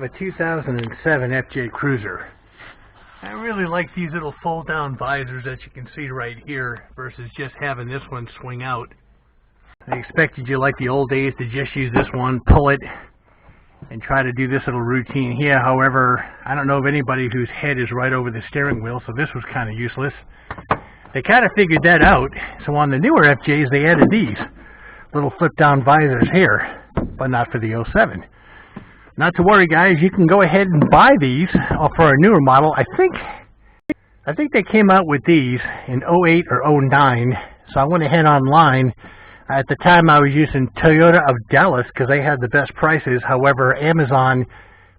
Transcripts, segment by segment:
a 2007 FJ Cruiser. I really like these little fold down visors that you can see right here versus just having this one swing out. I expected you, like the old days, to just use this one, pull it, and try to do this little routine here. However, I don't know of anybody whose head is right over the steering wheel, so this was kind of useless. They kind of figured that out, so on the newer FJs they added these little flip down visors here, but not for the 07. Not to worry, guys, you can go ahead and buy these for a newer model. I think they came out with these in 08 or 09, so I went ahead online. At the time I was using Toyota of Dallas because they had the best prices. However, Amazon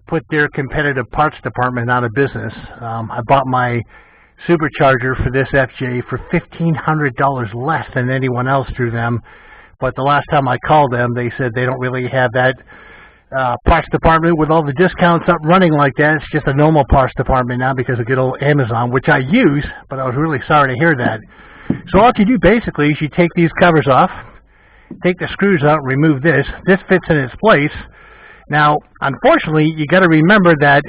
put their competitive parts department out of business. I bought my supercharger for this FJ for $1,500 less than anyone else through them, but the last time I called them they said they don't really have that parts department with all the discounts up running like that. It's just a normal parts department now because of good old Amazon, which I use, but I was really sorry to hear that. So all you do basically is you take these covers off, take the screws out, and remove this. This fits in its place. Now, unfortunately, you got to remember that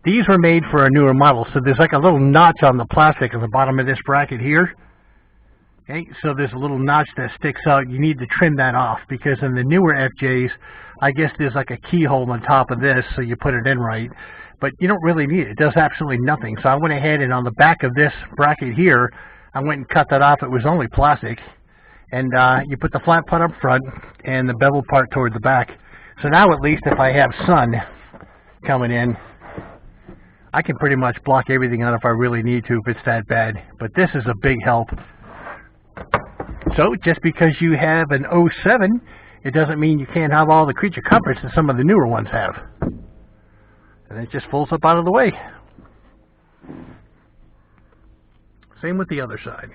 these were made for a newer model, so there's like a little notch on the plastic at the bottom of this bracket here. Okay, so there's a little notch that sticks out. You need to trim that off because in the newer FJs, I guess there's like a keyhole on top of this, so you put it in right. But you don't really need it. It does absolutely nothing. So I went ahead and on the back of this bracket here, I went and cut that off. It was only plastic. And you put the flat part up front and the bevel part toward the back. So now at least if I have sun coming in, I can pretty much block everything out if I really need to, if it's that bad. But this is a big help. So just because you have an 07, it doesn't mean you can't have all the creature comforts that some of the newer ones have. And it just folds up out of the way. Same with the other side.